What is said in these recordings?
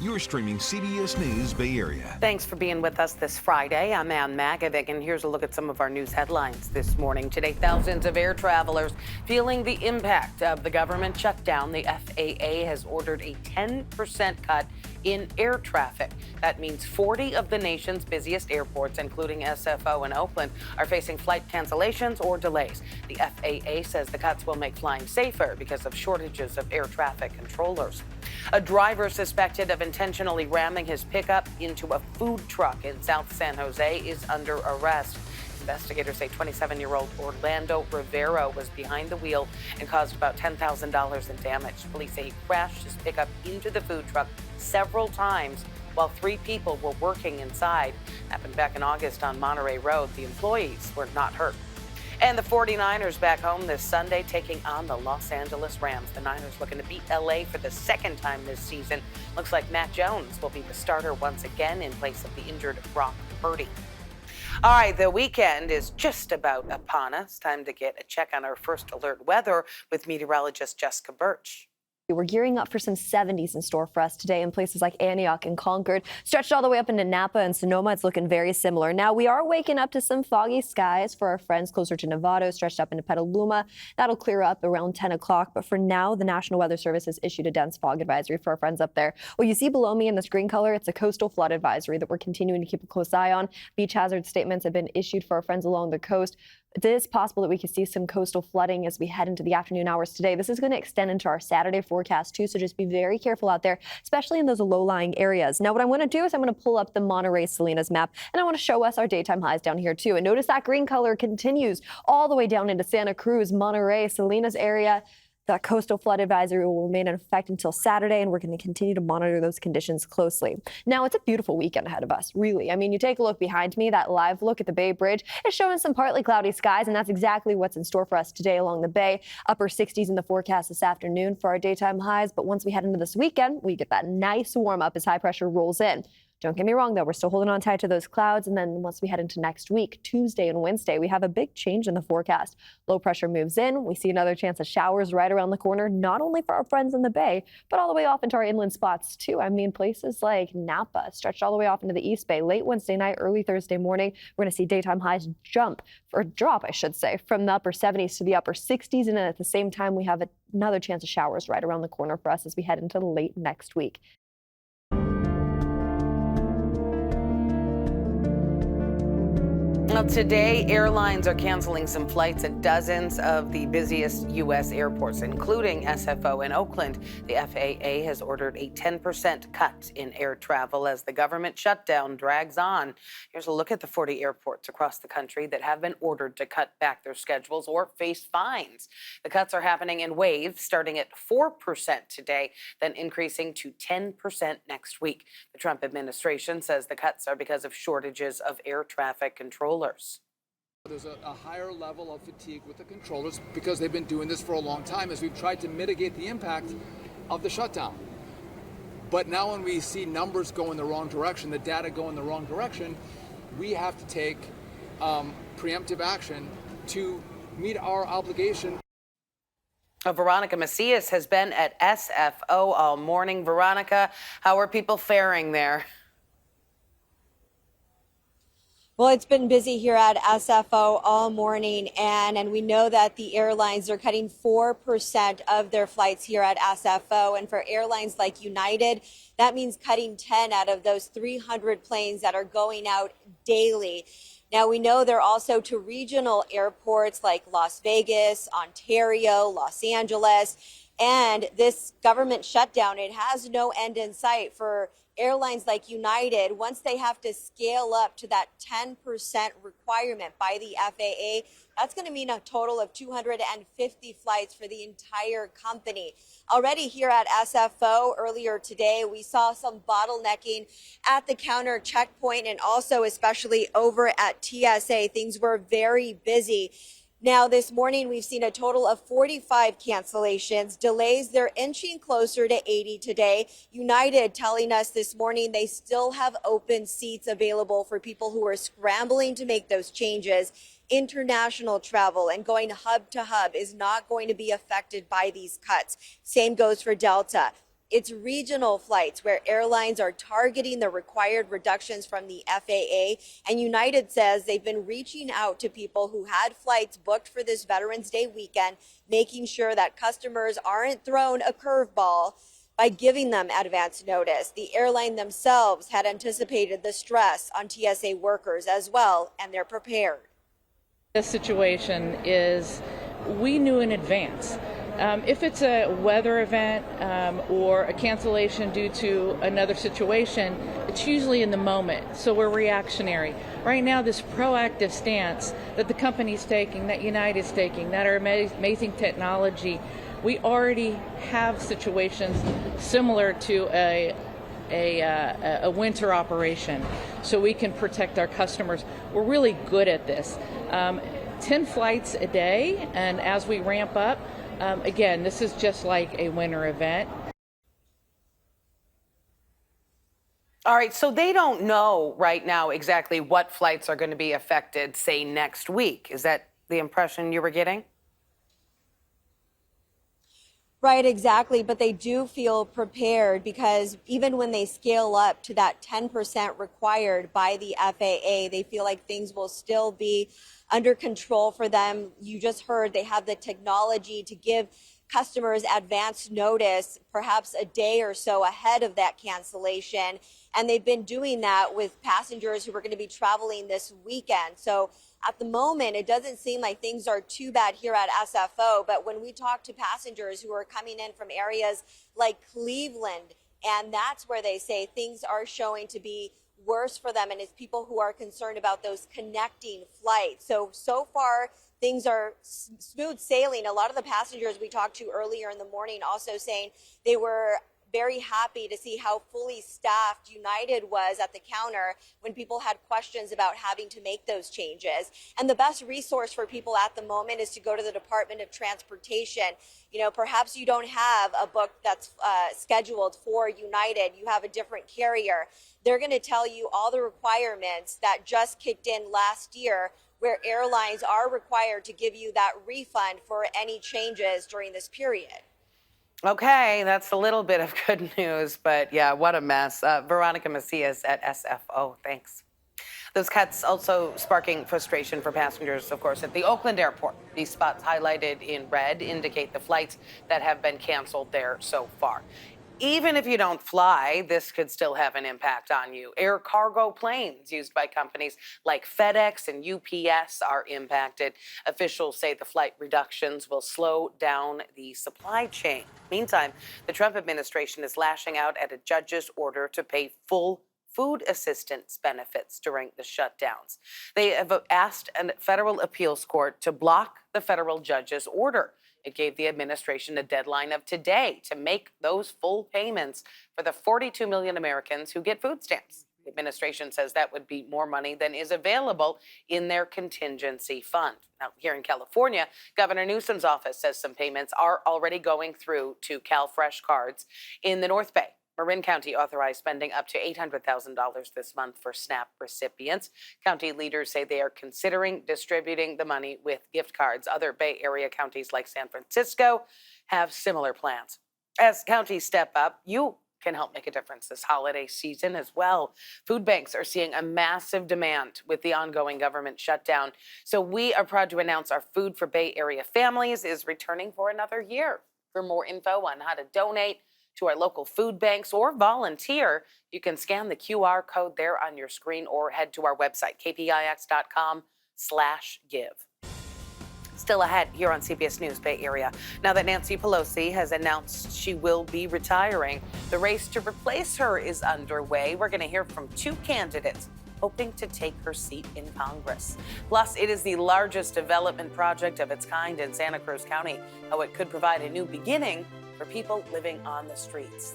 You're streaming CBS News Bay Area. Thanks for being with us this Friday. I'm Ann Magovic, and here's a look at some of our news headlines this morning. Today, thousands of air travelers feeling the impact of the government shutdown. The FAA has ordered a 10% cut in air traffic. That means 40 of the nation's busiest airports, including SFO and Oakland, are facing flight cancellations or delays. The FAA says the cuts will make flying safer because of shortages of air traffic controllers. A driver suspected of intentionally ramming his pickup into a food truck in South San Jose is under arrest. Investigators say 27-year-old Orlando Rivera was behind the wheel and caused about $10,000 in damage. Police say he crashed his pickup into the food truck several times while 3 people were working inside. Happened back in August on Monterey Road. The employees were not hurt. And the 49ers back home this Sunday taking on the Los Angeles Rams. The Niners looking to beat LA for the second time this season. Looks like Matt Jones will be the starter once again in place of the injured Brock Purdy. All right, the weekend is just about upon us. Time to get a check on our first alert weather with meteorologist Jessica Birch. We're gearing up for some 70s in store for us today in places like Antioch and Concord. Stretched all the way up into Napa and Sonoma, it's looking very similar. Now, we are waking up to some foggy skies for our friends closer to Novato, stretched up into Petaluma. That'll clear up around 10 o'clock. But for now, the National Weather Service has issued a dense fog advisory for our friends up there. What you see below me in this green color, it's a coastal flood advisory that we're continuing to keep a close eye on. Beach hazard statements have been issued for our friends along the coast. It is possible that we could see some coastal flooding as we head into the afternoon hours today. This is going to extend into our Saturday forecast too, so just be very careful out there, especially in those low-lying areas. Now, what I'm going to do is I'm going to pull up the Monterey Salinas map, and I want to show us our daytime highs down here too. And notice that green color continues all the way down into Santa Cruz, Monterey, Salinas area. That coastal flood advisory will remain in effect until Saturday, and we're going to continue to monitor those conditions closely. Now, it's a beautiful weekend ahead of us, really. I mean, you take a look behind me, that live look at the Bay Bridge is showing some partly cloudy skies, and that's exactly what's in store for us today along the Bay. Upper 60s in the forecast this afternoon for our daytime highs, but once we head into this weekend, we get that nice warm up as high pressure rolls in. Don't get me wrong, though. We're still holding on tight to those clouds. And then once we head into next week, Tuesday and Wednesday, we have a big change in the forecast. Low pressure moves in. We see another chance of showers right around the corner, not only for our friends in the Bay, but all the way off into our inland spots, too. I mean, places like Napa, stretched all the way off into the East Bay. Late Wednesday night, early Thursday morning, we're going to see daytime highs drop, I should say, from the upper 70s to the upper 60s. And then at the same time, we have another chance of showers right around the corner for us as we head into late next week. Well, today, airlines are canceling some flights at dozens of the busiest U.S. airports, including SFO in Oakland. The FAA has ordered a 10% cut in air travel as the government shutdown drags on. Here's a look at the 40 airports across the country that have been ordered to cut back their schedules or face fines. The cuts are happening in waves, starting at 4% today, then increasing to 10% next week. The Trump administration says the cuts are because of shortages of air traffic controllers. There's a higher level of fatigue with the controllers because they've been doing this for a long time as we've tried to mitigate the impact of the shutdown. But now when we see numbers go in the wrong direction, the data go in the wrong direction, we have to take preemptive action to meet our obligation. Veronica Macias has been at SFO all morning. Veronica, how are people faring there? Well, it's been busy here at SFO all morning, and we know that the airlines are cutting 4% of their flights here at SFO. And for airlines like United, that means cutting 10 out of those 300 planes that are going out daily. Now, we know they're also to regional airports like Las Vegas, Ontario, Los Angeles. And this government shutdown, it has no end in sight for airlines like United. Once they have to scale up to that 10% requirement by the FAA, that's going to mean a total of 250 flights for the entire company. Already here at SFO earlier today, we saw some bottlenecking at the counter checkpoint and also especially over at TSA. Things were very busy. Now, this morning, we've seen a total of 45 cancellations. Delays, they're inching closer to 80 today. United telling us this morning they still have open seats available for people who are scrambling to make those changes. International travel and going hub to hub is not going to be affected by these cuts. Same goes for Delta. It's regional flights where airlines are targeting the required reductions from the FAA. And United says they've been reaching out to people who had flights booked for this Veterans Day weekend, making sure that customers aren't thrown a curveball by giving them advance notice. The airline themselves had anticipated the stress on TSA workers as well, and they're prepared. This situation is, we knew in advance. If it's a weather event or a cancellation due to another situation, it's usually in the moment, so we're reactionary. Right now, this proactive stance that the company's taking, that United's taking, that our amazing technology, we already have situations similar to a winter operation, so we can protect our customers. We're really good at this. 10 flights a day, and as we ramp up, again, this is just like a winter event. All right, so they don't know right now exactly what flights are going to be affected, say, next week. Is that the impression you were getting? Right, exactly. But they do feel prepared because even when they scale up to that 10% required by the FAA, they feel like things will still be under control for them. You just heard they have the technology to give customers advance notice, perhaps a day or so ahead of that cancellation. And they've been doing that with passengers who are going to be traveling this weekend. So at the moment, it doesn't seem like things are too bad here at SFO. But when we talk to passengers who are coming in from areas like Cleveland, and that's where they say things are showing to be worse for them, and it's people who are concerned about those connecting flights. So far, things are smooth sailing. A lot of the passengers we talked to earlier in the morning also saying they were very happy to see how fully staffed United was at the counter when people had questions about having to make those changes. And the best resource for people at the moment is to go to the Department of Transportation. You know, perhaps you don't have a book that's scheduled for United. You have a different carrier. They're going to tell you all the requirements that just kicked in last year, where airlines are required to give you that refund for any changes during this period. Okay, that's a little bit of good news, but yeah, what a mess. Veronica Macias at SFO, thanks. Those cuts also sparking frustration for passengers, of course, at the Oakland airport. These spots highlighted in red indicate the flights that have been canceled there so far. Even if you don't fly, this could still have an impact on you. Air cargo planes used by companies like FedEx and UPS are impacted. Officials say the flight reductions will slow down the supply chain. Meantime, the Trump administration is lashing out at a judge's order to pay full food assistance benefits during the shutdowns. They have asked a federal appeals court to block the federal judge's order. It gave the administration a deadline of today to make those full payments for the 42 million Americans who get food stamps. The administration says that would be more money than is available in their contingency fund. Now, here in California, Governor Newsom's office says some payments are already going through to CalFresh cards. In the North Bay, Marin County authorized spending up to $800,000 this month for SNAP recipients. County leaders say they are considering distributing the money with gift cards. Other Bay Area counties like San Francisco have similar plans. As counties step up, you can help make a difference this holiday season as well. Food banks are seeing a massive demand with the ongoing government shutdown. So we are proud to announce our Food for Bay Area Families is returning for another year. For more info on how to donate to our local food banks or volunteer, you can scan the QR code there on your screen or head to our website, kpix.com/give. Still ahead here on CBS News Bay Area. Now that Nancy Pelosi has announced she will be retiring, the race to replace her is underway. We're going to hear from two candidates hoping to take her seat in Congress. Plus, it is the largest development project of its kind in Santa Cruz County, how it could provide a new beginning for people living on the streets.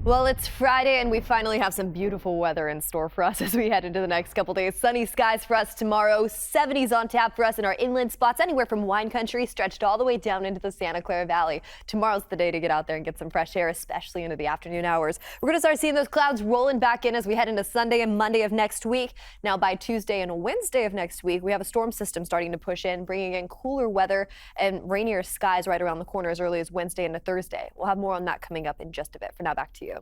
Well, it's Friday and we finally have some beautiful weather in store for us as we head into the next couple days. Sunny skies for us tomorrow, 70s on tap for us in our inland spots, anywhere from wine country stretched all the way down into the Santa Clara Valley. Tomorrow's the day to get out there and get some fresh air, especially into the afternoon hours. We're going to start seeing those clouds rolling back in as we head into Sunday and Monday of next week. Now by Tuesday and Wednesday of next week, we have a storm system starting to push in, bringing in cooler weather and rainier skies right around the corner as early as Wednesday into Thursday. We'll have more on that coming up in just a bit. For now, back to you.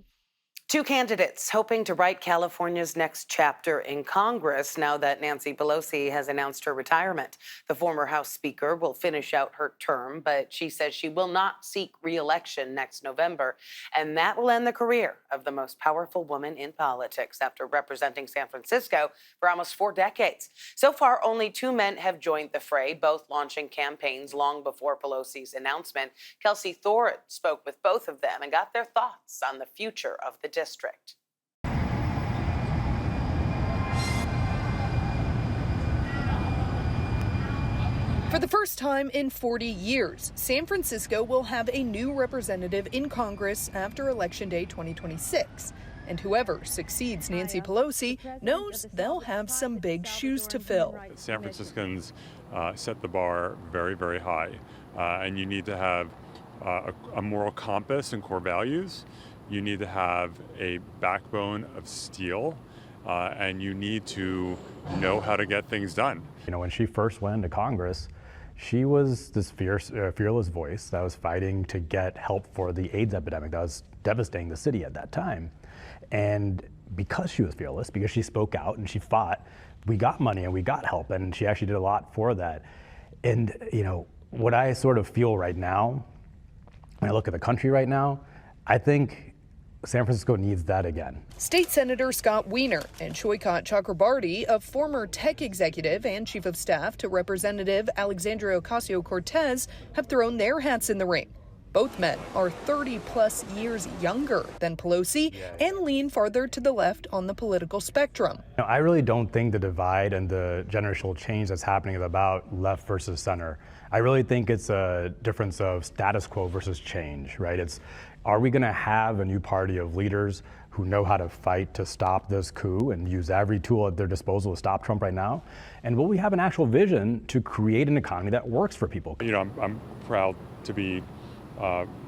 Two candidates hoping to write California's next chapter in Congress now that Nancy Pelosi has announced her retirement. The former House Speaker will finish out her term, but she says she will not seek re-election next November, and that will end the career of the most powerful woman in politics after representing San Francisco for almost 4 decades. So far, only 2 men have joined the fray, both launching campaigns long before Pelosi's announcement. Kelsey Thorin spoke with both of them and got their thoughts on the future of the district. For the first time in 40 years, San Francisco will have a new representative in Congress after Election Day 2026. And whoever succeeds Nancy Pelosi knows they'll have some big shoes to fill. San Franciscans set the bar very, very high. And you need to have a moral compass and core values. You need to have a backbone of steel, and you need to know how to get things done. You know, when she first went into Congress, she was this fearless voice that was fighting to get help for the AIDS epidemic that was devastating the city at that time. And because she was fearless, because she spoke out and she fought, we got money and we got help, and she actually did a lot for that. And, you know, what I sort of feel right now, when I look at the country right now, I think San Francisco needs that again. State Senator Scott Wiener and Choykot Chakrabarty, a former tech executive and chief of staff to Representative Alexandria Ocasio-Cortez, have thrown their hats in the ring. Both men are 30-plus years younger than Pelosi and lean farther to the left on the political spectrum. You know, I really don't think the divide and the generational change that's happening is about left versus center. I really think it's a difference of status quo versus change, right? Are we going to have a new party of leaders who know how to fight to stop this coup and use every tool at their disposal to stop Trump right now? And will we have an actual vision to create an economy that works for people? You know, I'm proud to be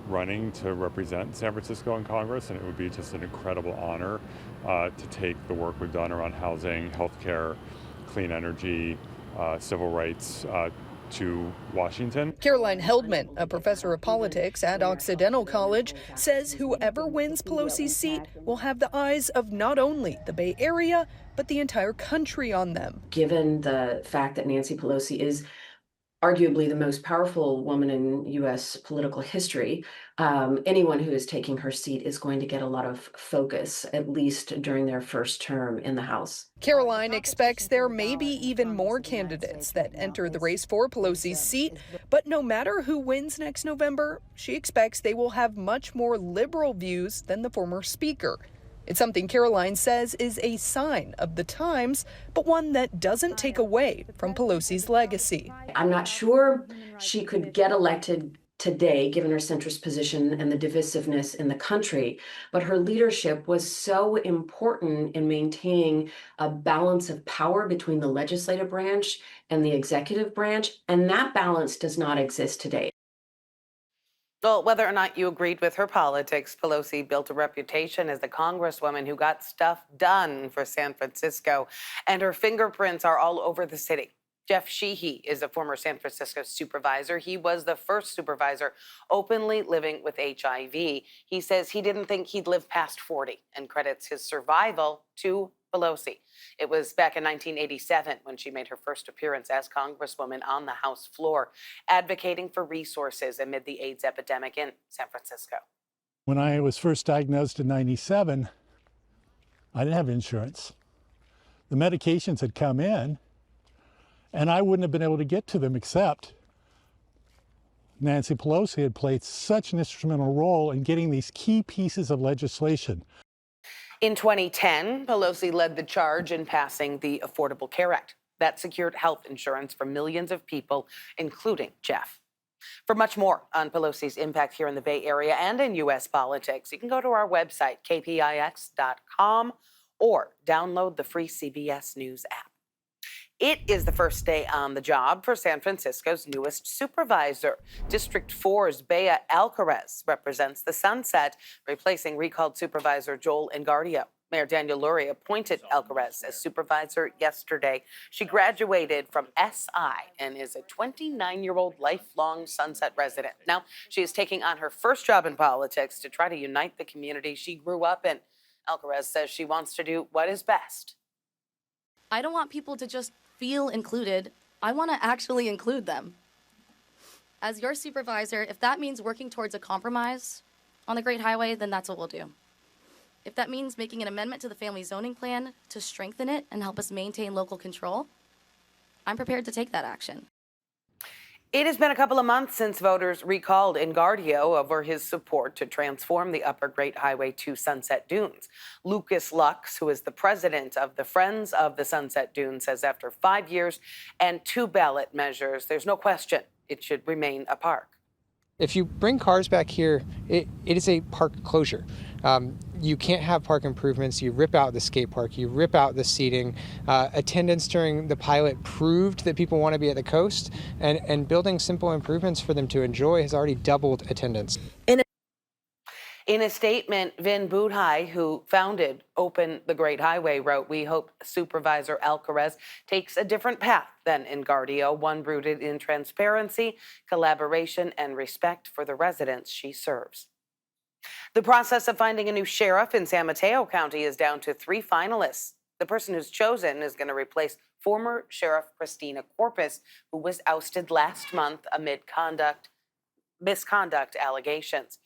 running to represent San Francisco in Congress, and it would be just an incredible honor to take the work we've done around housing, healthcare, clean energy, civil rights to Washington. Caroline Heldman, a professor of politics at Occidental College, says whoever wins Pelosi's seat will have the eyes of not only the Bay Area, but the entire country on them. Given the fact that Nancy Pelosi is arguably the most powerful woman in U.S. political history, anyone who is taking her seat is going to get a lot of focus, at least during their first term in the House. Caroline expects there may be even more candidates that enter the race for Pelosi's seat, but no matter who wins next November, she expects they will have much more liberal views than the former speaker. It's something Caroline says is a sign of the times, but one that doesn't take away from Pelosi's legacy. I'm not sure she could get elected today, given her centrist position and the divisiveness in the country, but her leadership was so important in maintaining a balance of power between the legislative branch and the executive branch, and that balance does not exist today. Well, whether or not you agreed with her politics, Pelosi built a reputation as the congresswoman who got stuff done for San Francisco, and her fingerprints are all over the city. Jeff Sheehy is a former San Francisco supervisor. He was the first supervisor openly living with HIV. He says he didn't think he'd live past 40 and credits his survival to Pelosi. It was back in 1987 when she made her first appearance as congresswoman on the House floor, advocating for resources amid the AIDS epidemic in San Francisco. When I was first diagnosed in 97, I didn't have insurance. The medications had come in, and I wouldn't have been able to get to them except Nancy Pelosi had played such an instrumental role in getting these key pieces of legislation. In 2010, Pelosi led the charge in passing the Affordable Care Act that secured health insurance for millions of people, including Jeff. For much more on Pelosi's impact here in the Bay Area and in U.S. politics, you can go to our website, kpix.com, or download the free CBS News app. It is the first day on the job for San Francisco's newest supervisor. District 4's Bea Alcarez represents the Sunset, replacing recalled Supervisor Joel Engardio. Mayor Daniel Lurie appointed Alcarez as supervisor yesterday. She graduated from SI and is a 29-year-old lifelong Sunset resident. Now, she is taking on her first job in politics to try to unite the community she grew up in. Alcarez says she wants to do what is best. I don't want people to just feel included. I want to actually include them. As your supervisor, if that means working towards a compromise on the Great Highway, then that's what we'll do. If that means making an amendment to the family zoning plan to strengthen it and help us maintain local control, I'm prepared to take that action. It has been a couple of months since voters recalled Engardio over his support to transform the Upper Great Highway to Sunset Dunes. Lucas Lux, who is the president of the Friends of the Sunset Dunes, says after 5 years and 2 ballot measures, there's no question it should remain a park. If you bring cars back here, it is a park closure. You can't have park improvements. You rip out the skate park, you rip out the seating. Attendance during the pilot proved that people want to be at the coast, and building simple improvements for them to enjoy has already doubled attendance. In a statement, Vin Budhai, who founded Open the Great Highway, wrote, "We hope Supervisor Alcarez takes a different path than Engardio, one rooted in transparency, collaboration, and respect for the residents she serves." The process of finding a new sheriff in San Mateo County is down to 3 finalists. The person who's chosen is going to replace former Sheriff Christina Corpus, who was ousted last month amid misconduct allegations.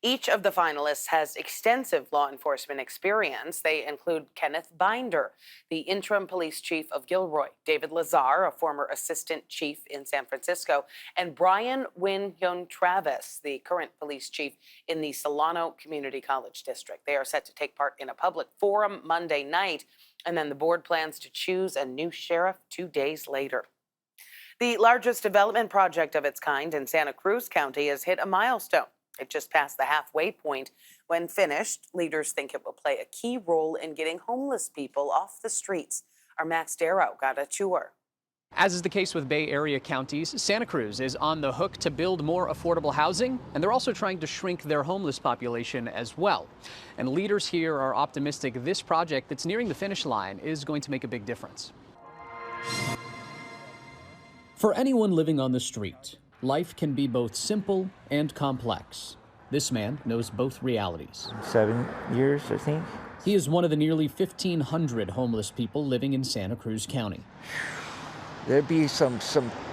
Each of the finalists has extensive law enforcement experience. They include Kenneth Binder, the interim police chief of Gilroy, David Lazar, a former assistant chief in San Francisco, and Brian Win-Hyun Travis, the current police chief in the Solano Community College District. They are set to take part in a public forum Monday night, and then the board plans to choose a new sheriff 2 days later. The largest development project of its kind in Santa Cruz County has hit a milestone. It just passed the halfway point. When finished, leaders think it will play a key role in getting homeless people off the streets. Our Max Darrow got a tour. As is the case with Bay Area counties, Santa Cruz is on the hook to build more affordable housing, and they're also trying to shrink their homeless population as well. And leaders here are optimistic this project that's nearing the finish line is going to make a big difference. For anyone living on the street, life can be both simple and complex. This man knows both realities. 7 years, I think. He is one of the nearly 1,500 homeless people living in Santa Cruz County. There'd be some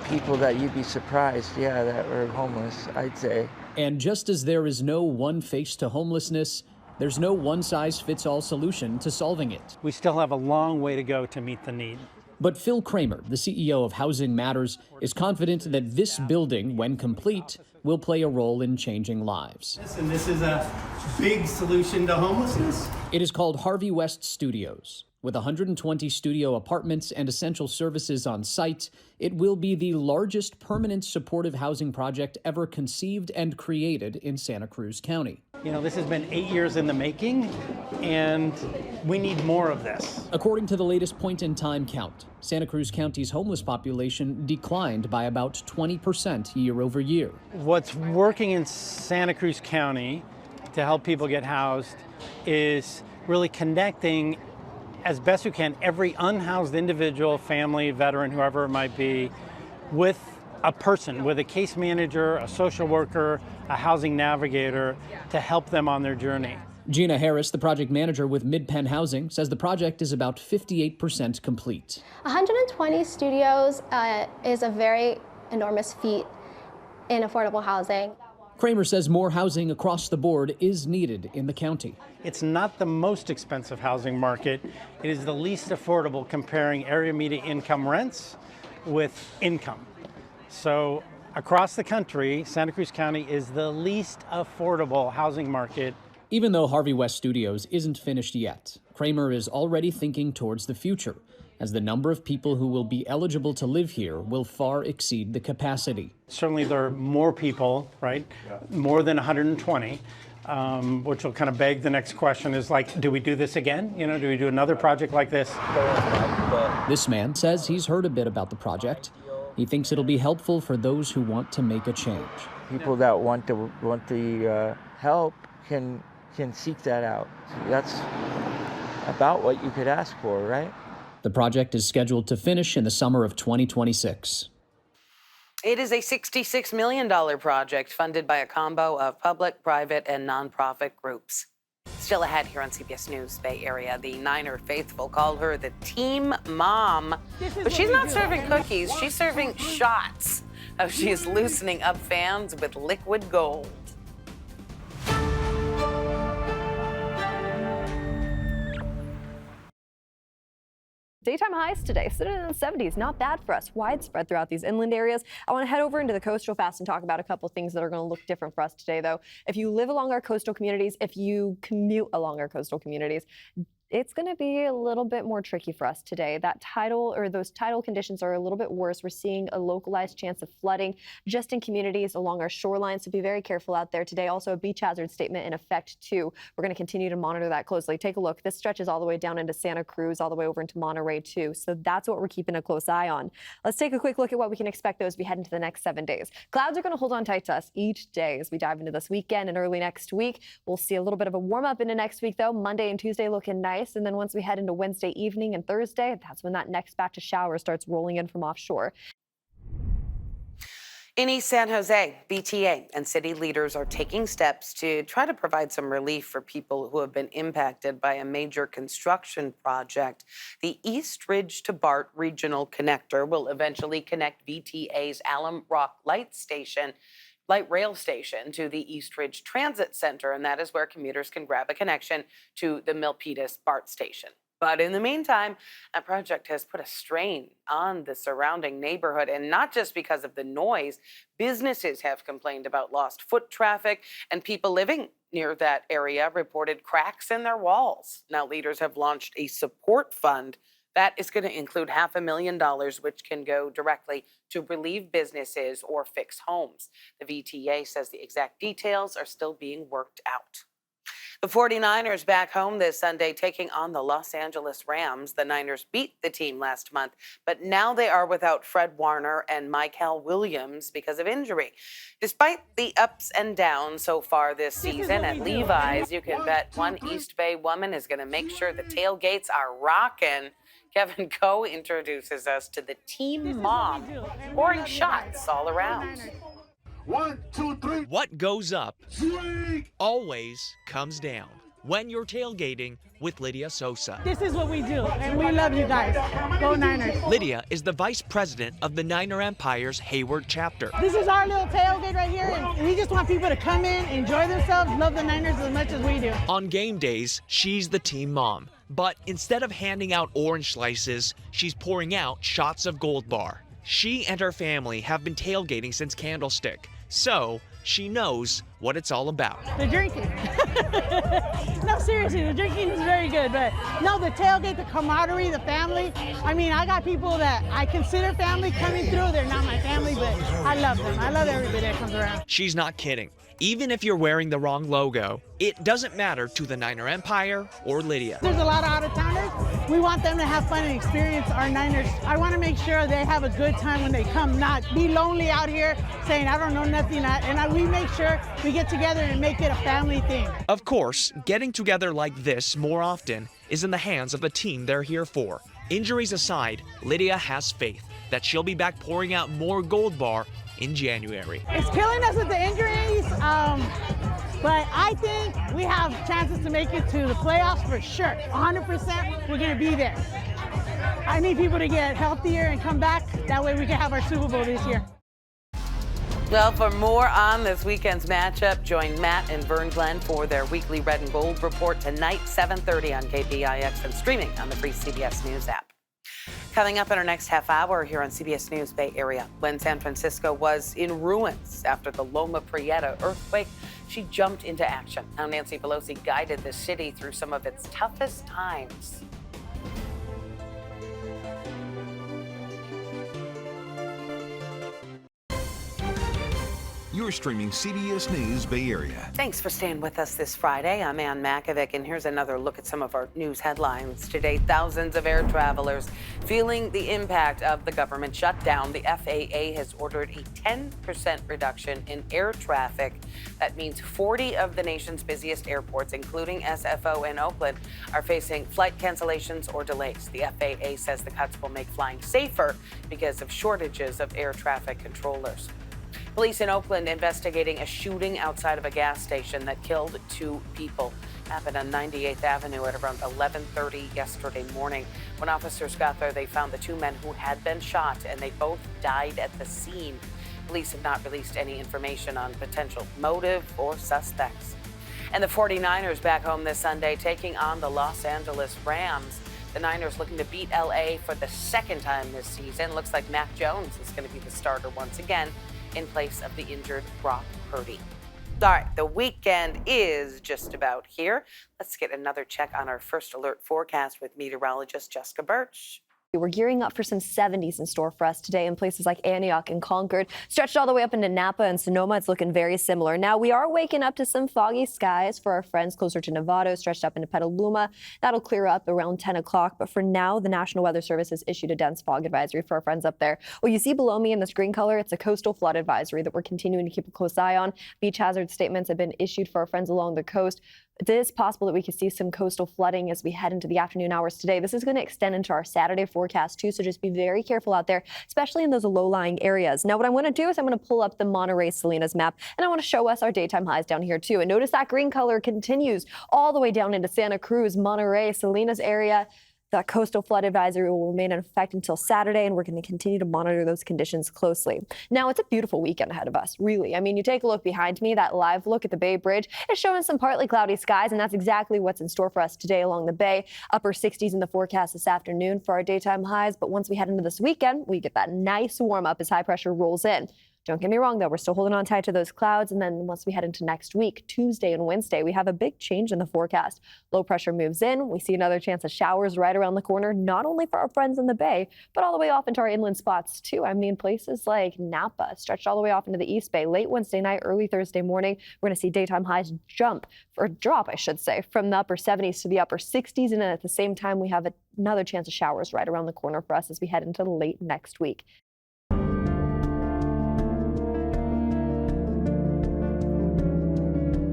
people that you'd be surprised, that were homeless, I'd say. And just as there is no one face to homelessness, there's no one-size-fits-all solution to solving it. We still have a long way to go to meet the need. But Phil Kramer, the CEO of Housing Matters, is confident that this building, when complete, will play a role in changing lives. And this is a big solution to homelessness. It is called Harvey West Studios. With 120 studio apartments and essential services on site, it will be the largest permanent supportive housing project ever conceived and created in Santa Cruz County. You know, this has been 8 years in the making, and we need more of this. According to the latest point-in-time count, Santa Cruz County's homeless population declined by about 20% year over year. What's working in Santa Cruz County to help people get housed is really connecting as best we can every unhoused individual, family, veteran, whoever it might be, with a person, with a case manager, a social worker, a housing navigator to help them on their journey. Gina Harris, the project manager with Mid-Penn Housing, says the project is about 58% complete. 120 studios is a very enormous feat in affordable housing. Kramer says more housing across the board is needed in the county. It's not the most expensive housing market. It is the least affordable comparing area median income rents with income. So across the country, Santa Cruz County is the least affordable housing market. Even though Harvey West Studios isn't finished yet, Kramer is already thinking towards the future as the number of people who will be eligible to live here will far exceed the capacity. Certainly there are more people, right? More than 120, which will kind of beg the next question is like, do we do this again? You know, do we do another project like this? This man says he's heard a bit about the project. He thinks it'll be helpful for those who want to make a change. People that want the help can seek that out. That's about what you could ask for, right? The project is scheduled to finish in the summer of 2026. It is a $66 million project funded by a combo of public, private, and nonprofit groups. Still ahead here on CBS News Bay Area, the Niner faithful call her the team mom. But she's not serving cookies, she's serving shots. How she is loosening up fans with liquid gold. Daytime highs today, sitting in the 70s, not bad for us, widespread throughout these inland areas. I want to head over into the coastal fast and talk about a couple things that are going to look different for us today, though. If you live along our coastal communities, if you commute along our coastal communities, it's going to be a little bit more tricky for us today. Those tidal conditions are a little bit worse. We're seeing a localized chance of flooding just in communities along our shoreline, so be very careful out there today. Also, a beach hazard statement in effect, too. We're going to continue to monitor that closely. Take a look. This stretches all the way down into Santa Cruz, all the way over into Monterey, too. So that's what we're keeping a close eye on. Let's take a quick look at what we can expect, though, as we head into the next 7 days. Clouds are going to hold on tight to us each day as we dive into this weekend and early next week. We'll see a little bit of a warm-up into next week, though. Monday and Tuesday looking nice. And then once we head into Wednesday evening and Thursday, that's when that next batch of showers starts rolling in from offshore. In East San Jose, BTA and city leaders are taking steps to try to provide some relief for people who have been impacted by a major construction project. The East Ridge to BART Regional Connector will eventually connect BTA's Alum Rock Light Rail Station to the East Ridge Transit Center, and that is where commuters can grab a connection to the Milpitas BART station. But in the meantime, that project has put a strain on the surrounding neighborhood, and not just because of the noise. Businesses have complained about lost foot traffic, and people living near that area reported cracks in their walls. Now, leaders have launched a support fund that is going to include $500,000, which can go directly to relieve businesses or fix homes. The VTA says the exact details are still being worked out. The 49ers back home this Sunday, taking on the Los Angeles Rams. The Niners beat the team last month, but now they are without Fred Warner and Michael Williams because of injury. Despite the ups and downs so far this season at Levi's, you can bet one East Bay woman is going to make sure the tailgates are rocking. Kevin Coe introduces us to the team mom, pouring shots all around. 1, 2, 3. What goes up always comes down when you're tailgating with Lydia Sosa. This is what we do, and we love you guys. Go Niners. Lydia is the vice president of the Niner Empire's Hayward chapter. This is our little tailgate right here, and we just want people to come in, enjoy themselves, love the Niners as much as we do. On game days, she's the team mom. But instead of handing out orange slices, she's pouring out shots of Gold Bar. She and her family have been tailgating since Candlestick, so she knows what it's all about. The drinking. No, seriously, the drinking is very good, but no, the tailgate, the camaraderie, the family. I mean, I got people that I consider family coming through. They're not my family, but I love them. I love everybody that comes around. She's not kidding. Even if you're wearing the wrong logo, it doesn't matter to the Niner Empire or Lydia. There's a lot of out-of-towners. We want them to have fun and experience our Niners. I want to make sure they have a good time when they come, not be lonely out here saying, I don't know nothing. We make sure we get together and make it a family thing. Of course, getting together like this more often is in the hands of the team they're here for. Injuries aside, Lydia has faith that she'll be back pouring out more Gold Bar in January. It's killing us with the injuries, but I think we have chances to make it to the playoffs for sure. 100%, we're going to be there. I need people to get healthier and come back. That way we can have our Super Bowl this year. Well, for more on this weekend's matchup, join Matt and Vern Glenn for their weekly Red and Gold report tonight, 7:30 on KPIX and streaming on the free CBS News app. Coming up in our next half hour here on CBS News Bay Area, when San Francisco was in ruins after the Loma Prieta earthquake, she jumped into action. How Nancy Pelosi guided the city through some of its toughest times. You're streaming CBS News Bay Area. Thanks for staying with us this Friday. I'm Ann Makovic, and here's another look at some of our news headlines. Today, thousands of air travelers feeling the impact of the government shutdown. The FAA has ordered a 10% reduction in air traffic. That means 40 of the nation's busiest airports, including SFO in Oakland, are facing flight cancellations or delays. The FAA says the cuts will make flying safer because of shortages of air traffic controllers. Police in Oakland investigating a shooting outside of a gas station that killed 2 people. Happened on 98th Avenue at around 11:30 yesterday morning. When officers got there, they found the 2 men who had been shot, and they both died at the scene. Police have not released any information on potential motive or suspects. And the 49ers back home this Sunday, taking on the Los Angeles Rams. The Niners looking to beat LA for the second time this season. Looks like Mac Jones is going to be the starter once again, in place of the injured Brock Purdy. All right, the weekend is just about here. Let's get another check on our first alert forecast with meteorologist Jessica Birch. We're gearing up for some 70s in store for us today in places like Antioch and Concord. Stretched all the way up into Napa and Sonoma, it's looking very similar. Now, we are waking up to some foggy skies for our friends closer to Novato, stretched up into Petaluma. That'll clear up around 10 o'clock. But for now, the National Weather Service has issued a dense fog advisory for our friends up there. What you see below me in this green color, it's a coastal flood advisory that we're continuing to keep a close eye on. Beach hazard statements have been issued for our friends along the coast. It is possible that we could see some coastal flooding as we head into the afternoon hours today. This is going to extend into our Saturday forecast too, so just be very careful out there, especially in those low-lying areas. Now, what I'm going to do is I'm going to pull up the Monterey Salinas map, and I want to show us our daytime highs down here too. And notice that green color continues all the way down into Santa Cruz, Monterey, Salinas area. That coastal flood advisory will remain in effect until Saturday, and we're going to continue to monitor those conditions closely. Now, it's a beautiful weekend ahead of us, really. I mean, you take a look behind me, that live look at the Bay Bridge is showing some partly cloudy skies, and that's exactly what's in store for us today along the Bay. Upper 60s in the forecast this afternoon for our daytime highs, but once we head into this weekend, we get that nice warm up as high pressure rolls in. Don't get me wrong, though. We're still holding on tight to those clouds. And then once we head into next week, Tuesday and Wednesday, we have a big change in the forecast. Low pressure moves in. We see another chance of showers right around the corner, not only for our friends in the Bay, but all the way off into our inland spots, too. I mean, places like Napa, stretched all the way off into the East Bay. Late Wednesday night, early Thursday morning, we're going to see daytime highs drop, I should say, from the upper 70s to the upper 60s. And then at the same time, we have another chance of showers right around the corner for us as we head into late next week.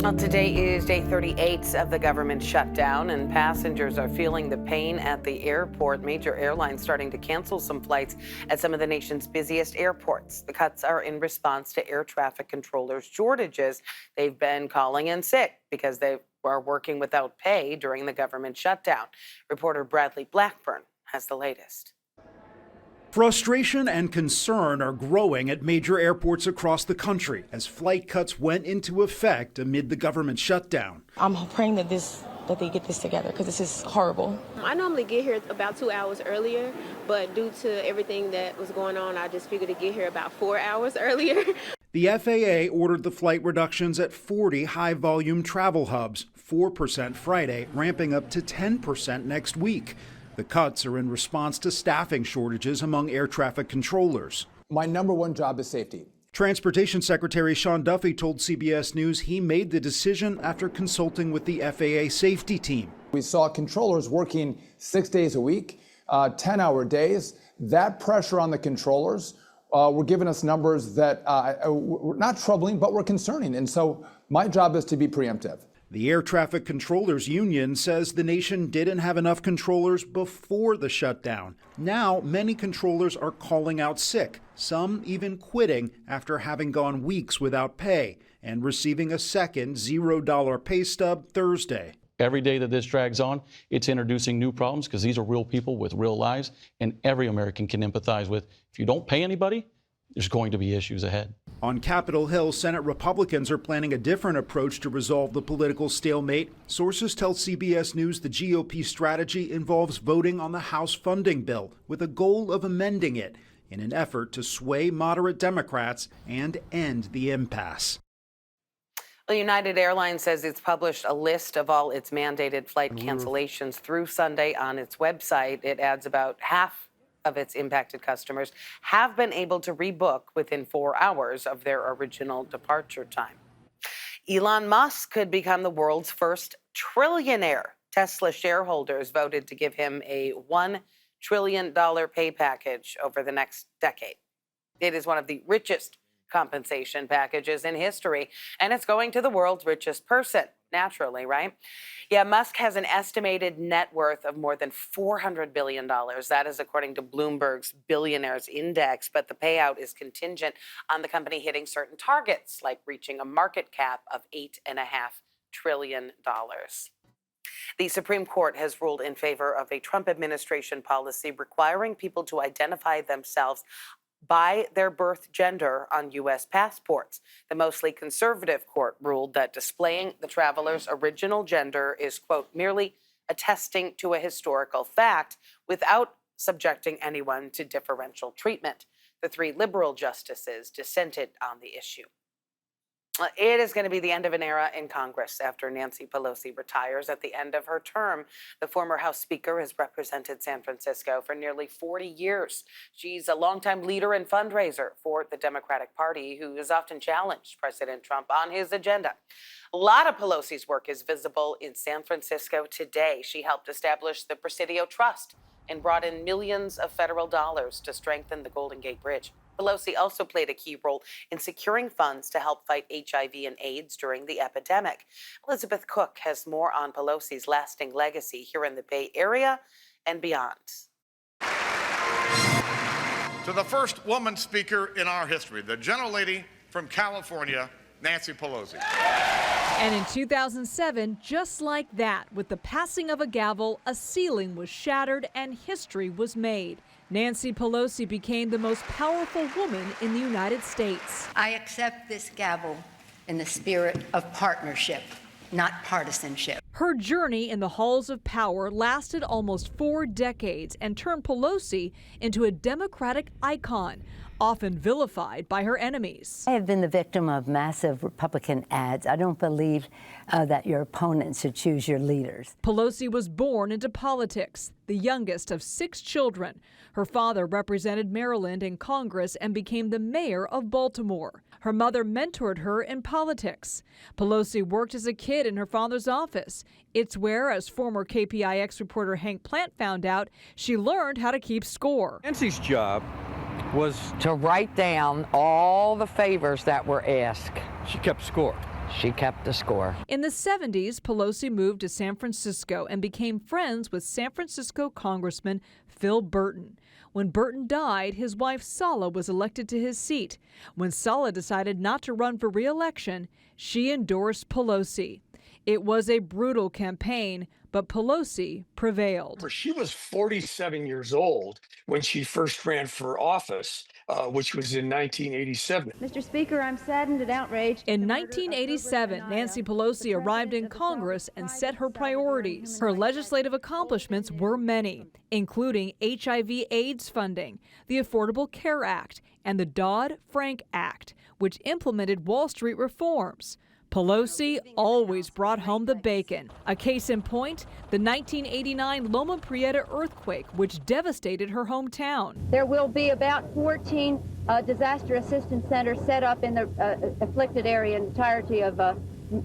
Well, today is day 38 of the government shutdown, and passengers are feeling the pain at the airport. Major airlines starting to cancel some flights at some of the nation's busiest airports. The cuts are in response to air traffic controllers' shortages. They've been calling in sick because they are working without pay during the government shutdown. Reporter Bradley Blackburn has the latest. Frustration and concern are growing at major airports across the country as flight cuts went into effect amid the government shutdown. I'm praying that they get this together because this is horrible. I normally get here about 2 hours earlier, but due to everything that was going on, I just figured to get here about 4 hours earlier. The FAA ordered the flight reductions at 40 high-volume travel hubs, 4% Friday, ramping up to 10% next week. The cuts are in response to staffing shortages among air traffic controllers. My number one job is safety. Transportation Secretary Sean Duffy told CBS News he made the decision after consulting with the FAA safety team. We saw controllers working 6 days a week, 10-hour days. That pressure on the controllers were giving us numbers that were not troubling, but were concerning. And so my job is to be preemptive. The Air Traffic Controllers Union says the nation didn't have enough controllers before the shutdown. Now, many controllers are calling out sick, some even quitting after having gone weeks without pay and receiving a second $0 pay stub Thursday. Every day that this drags on, it's introducing new problems because these are real people with real lives, and every American can empathize with. If you don't pay anybody, there's going to be issues ahead. On Capitol Hill, Senate Republicans are planning a different approach to resolve the political stalemate. Sources tell CBS News the GOP strategy involves voting on the House funding bill with a goal of amending it in an effort to sway moderate Democrats and end the impasse. Well, United Airlines says it's published a list of all its mandated flight cancellations through Sunday on its website. It adds about half of its impacted customers have been able to rebook within 4 hours of their original departure time. Elon Musk could become the world's first trillionaire. Tesla shareholders voted to give him a $1 trillion pay package over the next decade. It is one of the richest compensation packages in history, and it's going to the world's richest person, naturally, right? Yeah, Musk has an estimated net worth of more than $400 billion. That is according to Bloomberg's Billionaires Index, but the payout is contingent on the company hitting certain targets, like reaching a market cap of $8.5 trillion. The Supreme Court has ruled in favor of a Trump administration policy requiring people to identify themselves by their birth gender on U.S. passports. The mostly conservative court ruled that displaying the traveler's original gender is, quote, merely attesting to a historical fact without subjecting anyone to differential treatment. The 3 liberal justices dissented on the issue. It is going to be the end of an era in Congress after Nancy Pelosi retires at the end of her term. The former House Speaker has represented San Francisco for nearly 40 years. She's a longtime leader and fundraiser for the Democratic Party, who has often challenged President Trump on his agenda. A lot of Pelosi's work is visible in San Francisco today. She helped establish the Presidio Trust and brought in millions of federal dollars to strengthen the Golden Gate Bridge. Pelosi also played a key role in securing funds to help fight HIV and AIDS during the epidemic. Elizabeth Cook has more on Pelosi's lasting legacy here in the Bay Area and beyond. To the first woman speaker in our history, the gentlelady from California, Nancy Pelosi. And in 2007, just like that, with the passing of a gavel, a ceiling was shattered and history was made. Nancy Pelosi became the most powerful woman in the United States. I accept this gavel in the spirit of partnership, not partisanship. Her journey in the halls of power lasted almost 4 decades and turned Pelosi into a Democratic icon, often vilified by her enemies. I have been the victim of massive Republican ads. I don't believe that your opponents should choose your leaders. Pelosi was born into politics, the youngest of 6 children. Her father represented Maryland in Congress and became the mayor of Baltimore. Her mother mentored her in politics. Pelosi worked as a kid in her father's office. It's where, as former KPIX reporter Hank Plant found out, she learned how to keep score. Nancy's job was to write down all the favors that were asked. She kept score. She kept the score. In the 70s, Pelosi moved to San Francisco and became friends with San Francisco Congressman Phil Burton. When Burton died, his wife Sala was elected to his seat. When Sala decided not to run for re-election, she endorsed Pelosi. It was a brutal campaign, but Pelosi prevailed. She was 47 years old when she first ran for office, which was in 1987. Mr. Speaker, I'm saddened and outraged. In 1987, Nancy Pelosi arrived in Congress and set her priorities. Her legislative accomplishments were many, including HIV/AIDS funding, the Affordable Care Act, and the Dodd-Frank Act, which implemented Wall Street reforms. Pelosi always brought home the bacon. A case in point, the 1989 Loma Prieta earthquake, which devastated her hometown. There will be about 14 disaster assistance centers set up in the afflicted area in the entirety of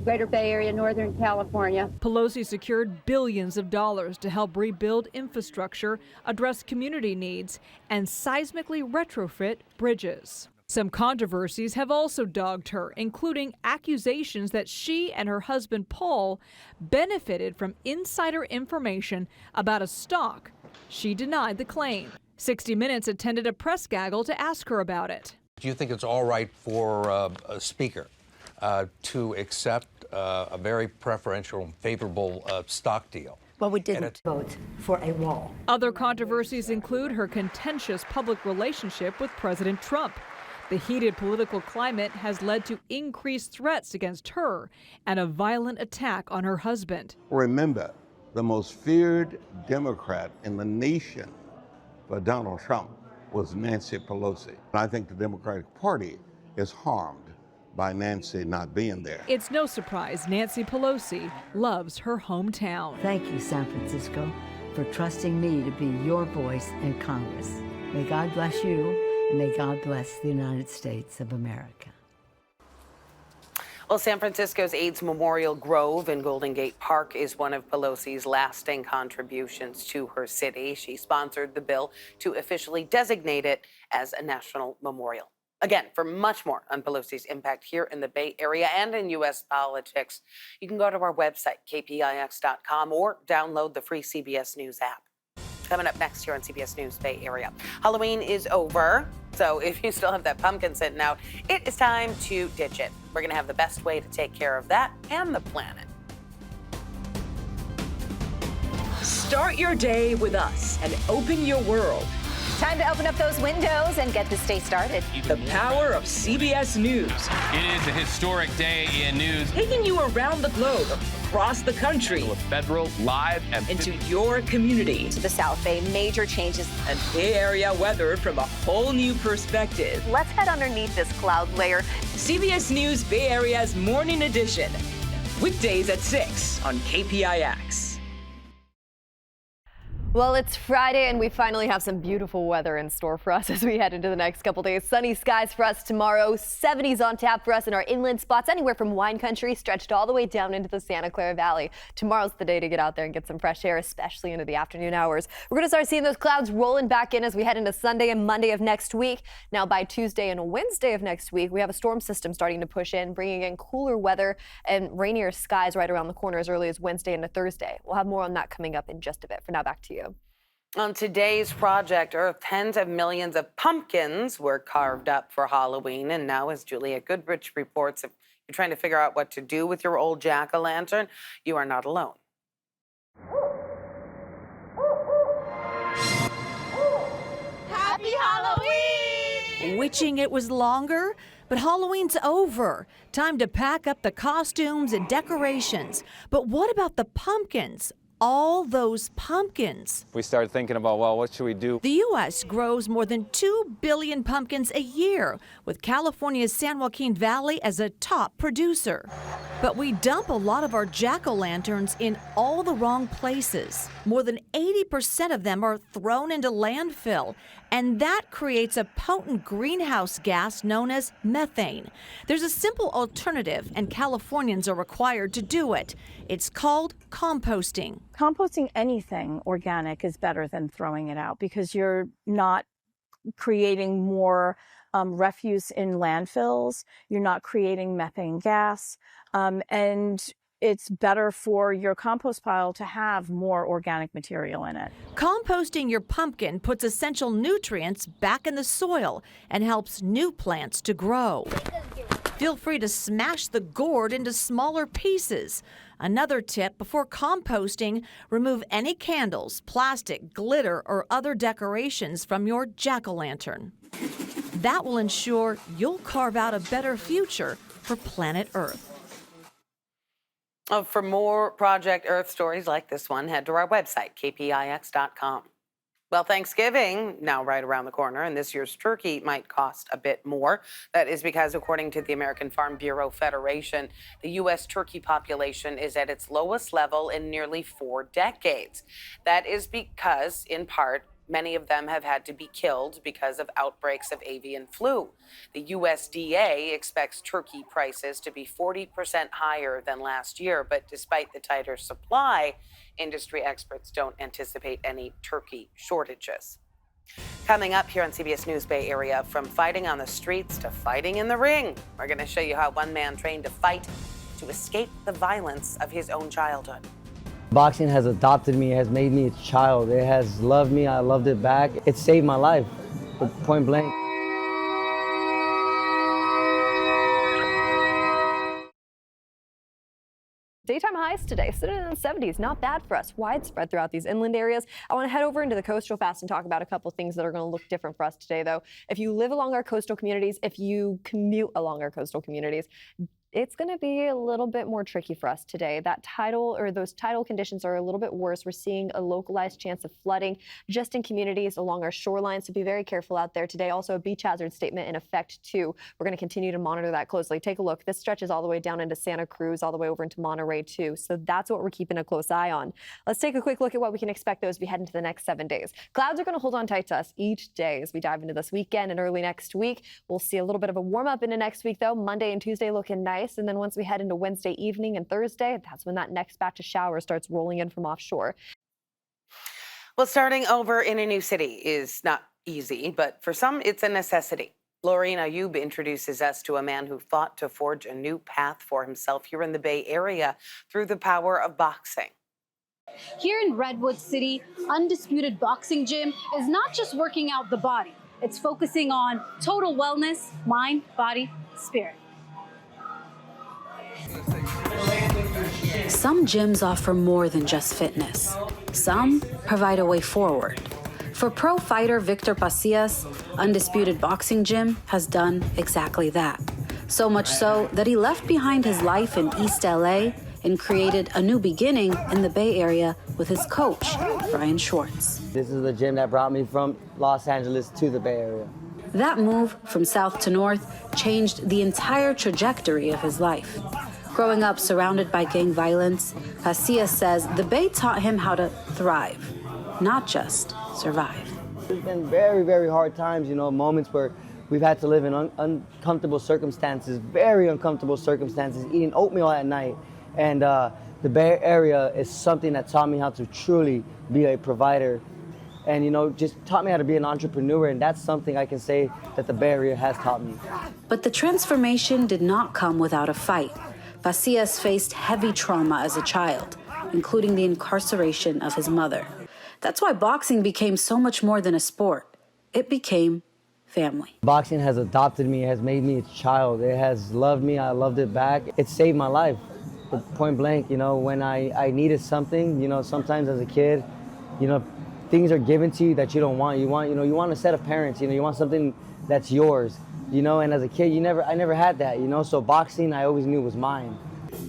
Greater Bay Area, Northern California. Pelosi secured billions of dollars to help rebuild infrastructure, address community needs, and seismically retrofit bridges. Some controversies have also dogged her, including accusations that she and her husband Paul benefited from insider information about a stock. She denied the claim. 60 Minutes attended a press gaggle to ask her about it. Do you think it's all right for a speaker to accept a very preferential and favorable stock deal? Well, we didn't vote for a wall. Other controversies include her contentious public relationship with President Trump. The heated political climate has led to increased threats against her and a violent attack on her husband. Remember, the most feared Democrat in the nation for Donald Trump was Nancy Pelosi. And I think the Democratic Party is harmed by Nancy not being there. It's no surprise Nancy Pelosi loves her hometown. Thank you, San Francisco, for trusting me to be your voice in Congress. May God bless you, and may God bless the United States of America. Well, San Francisco's AIDS Memorial Grove in Golden Gate Park is one of Pelosi's lasting contributions to her city. She sponsored the bill to officially designate it as a national memorial. Again, for much more on Pelosi's impact here in the Bay Area and in U.S. politics, you can go to our website, kpix.com, or download the free CBS News app. Coming up next here on CBS News Bay Area. Halloween is over, so if you still have that pumpkin sitting out, it is time to ditch it. We're going to have the best way to take care of that and the planet. Start your day with us and open your world. Time to open up those windows and get this day started. The power of CBS News. It is a historic day in news. Taking you around the globe, across the country. With Federal, live, and into your community. To the South Bay, major changes. And Bay Area weather from a whole new perspective. Let's head underneath this cloud layer. CBS News Bay Area's Morning Edition. Weekdays at 6 on KPIX. Well, it's Friday and we finally have some beautiful weather in store for us as we head into the next couple days. Sunny skies for us tomorrow, 70s on tap for us in our inland spots, anywhere from wine country stretched all the way down into the Santa Clara Valley. Tomorrow's the day to get out there and get some fresh air, especially into the afternoon hours. We're going to start seeing those clouds rolling back in as we head into Sunday and Monday of next week. Now by Tuesday and Wednesday of next week, we have a storm system starting to push in, bringing in cooler weather and rainier skies right around the corner as early as Wednesday into Thursday. We'll have more on that coming up in just a bit. For now, back to you. On today's Project Earth, tens of millions of pumpkins were carved up for Halloween. And now, as Julia Goodrich reports, if you're trying to figure out what to do with your old jack-o'-lantern, you are not alone. Happy Halloween! Wishing it was longer, but Halloween's over. Time to pack up the costumes and decorations. But what about the pumpkins? All those pumpkins. We started thinking about, well, what should we do? The U.S. grows more than 2 billion pumpkins a year, with California's San Joaquin Valley as a top producer. But we dump a lot of our jack-o'-lanterns in all the wrong places. More than 80% of them are thrown into landfill, and that creates a potent greenhouse gas known as methane. There's a simple alternative, and Californians are required to do it. It's called composting. Composting anything organic is better than throwing it out because you're not creating more refuse in landfills. You're not creating methane gas. And it's better for your compost pile to have more organic material in it. Composting your pumpkin puts essential nutrients back in the soil and helps new plants to grow. Feel free to smash the gourd into smaller pieces. Another tip, before composting, remove any candles, plastic, glitter, or other decorations from your jack-o'-lantern. That will ensure you'll carve out a better future for planet Earth. For more Project Earth stories like this one, head to our website, kpix.com. Well, Thanksgiving now right around the corner, and this year's turkey might cost a bit more. That is because, according to the American Farm Bureau Federation, the U.S. turkey population is at its lowest level in nearly 4 decades. That is because, in part, many of them have had to be killed because of outbreaks of avian flu. The USDA expects turkey prices to be 40% higher than last year, but despite the tighter supply, industry experts don't anticipate any turkey shortages. Coming up here on CBS News Bay Area, from fighting on the streets to fighting in the ring, we're going to show you how one man trained to fight to escape the violence of his own childhood. Boxing has adopted me, has made me its child. It has loved me, I loved it back. It saved my life, point blank. Daytime highs today, sitting in the 70s, not bad for us, widespread throughout these inland areas. I want to head over into the coastal fast and talk about a couple things that are going to look different for us today, though. If you live along our coastal communities, if you commute along our coastal communities, it's going to be a little bit more tricky for us today. Those tidal conditions are a little bit worse. We're seeing a localized chance of flooding just in communities along our shoreline, so be very careful out there today. Also, a beach hazard statement in effect too. We're going to continue to monitor that closely. Take a look. This stretches all the way down into Santa Cruz, all the way over into Monterey too. So that's what we're keeping a close eye on. Let's take a quick look at what we can expect as we head into the next 7 days. Clouds are going to hold on tight to us each day as we dive into this weekend and early next week. We'll see a little bit of a warm up into next week though. Monday and Tuesday looking nice. And then once we head into Wednesday evening and Thursday, that's when that next batch of showers starts rolling in from offshore. Well, starting over in a new city is not easy, but for some, it's a necessity. Laureen Ayub introduces us to a man who fought to forge a new path for himself here in the Bay Area through the power of boxing. Here in Redwood City, Undisputed Boxing Gym is not just working out the body. It's focusing on total wellness, mind, body, spirit. Some gyms offer more than just fitness. Some provide a way forward. For pro fighter Victor Pacias, Undisputed Boxing Gym has done exactly that. So much so that he left behind his life in East LA and created a new beginning in the Bay Area with his coach, Brian Schwartz. This is the gym that brought me from Los Angeles to the Bay Area. That move from south to north changed the entire trajectory of his life. Growing up surrounded by gang violence, Pacias says the Bay taught him how to thrive, not just survive. There's been very, very hard times, moments where we've had to live in uncomfortable circumstances, very uncomfortable circumstances, eating oatmeal at night. And the Bay Area is something that taught me how to truly be a provider and, just taught me how to be an entrepreneur. And that's something I can say that the Bay Area has taught me. But the transformation did not come without a fight. Pacias faced heavy trauma as a child, including the incarceration of his mother. That's why boxing became so much more than a sport. It became family. Boxing has adopted me, has made me its child. It has loved me, I loved it back. It saved my life. Point blank, when I needed something, sometimes as a kid, things are given to you that you don't want. You want a set of parents, you want something that's yours, and as a kid, I never had that, so boxing I always knew was mine.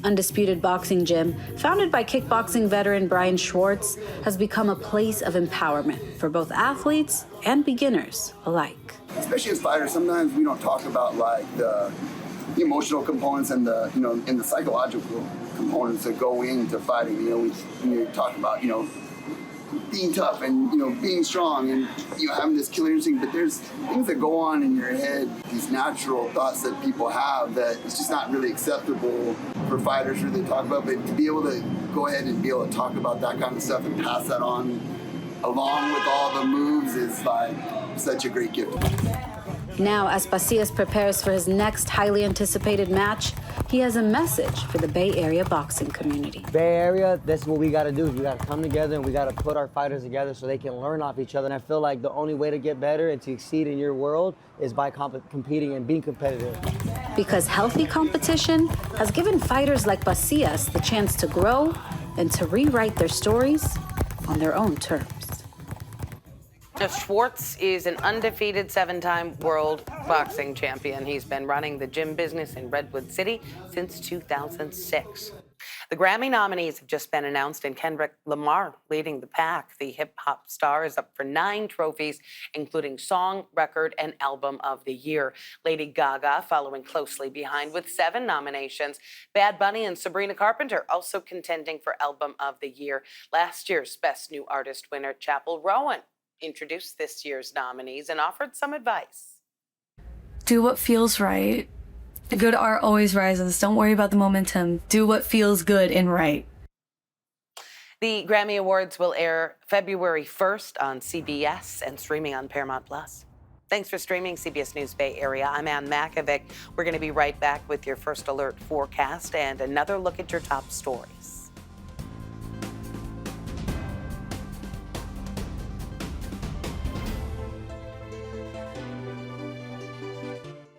Undisputed Boxing Gym, founded by kickboxing veteran Brian Schwartz, has become a place of empowerment for both athletes and beginners alike. Especially as fighters, sometimes we don't talk about like the emotional components and the psychological components that go into fighting. We talk about being tough and being strong and having this killer instinct, but there's things that go on in your head, these natural thoughts that people have that it's just not really acceptable for fighters to really talk about. But to be able to go ahead and be able to talk about that kind of stuff and pass that on along with all the moves is like such a great gift. Now, as Pacias prepares for his next highly anticipated match, he has a message for the Bay Area boxing community. Bay Area, that's what we got to do. Is we got to come together and we got to put our fighters together so they can learn off each other. And I feel like the only way to get better and to exceed in your world is by competing and being competitive. Because healthy competition has given fighters like Pacias the chance to grow and to rewrite their stories on their own terms. Now, Schwartz is an undefeated 7-time world boxing champion. He's been running the gym business in Redwood City since 2006. The Grammy nominees have just been announced, and Kendrick Lamar leading the pack. The hip-hop star is up for 9 trophies, including Song, Record, and Album of the Year. Lady Gaga following closely behind with 7 nominations. Bad Bunny and Sabrina Carpenter also contending for Album of the Year. Last year's Best New Artist winner, Chappell Rowan, introduced this year's nominees and offered some advice. Do what feels right. Good art always rises. Don't worry about the momentum. Do what feels good and right. The Grammy Awards will air February 1st on CBS and streaming on Paramount+. Thanks for streaming CBS News Bay Area. I'm Ann Makovic. We're going to be right back with your First Alert forecast and another look at your top stories.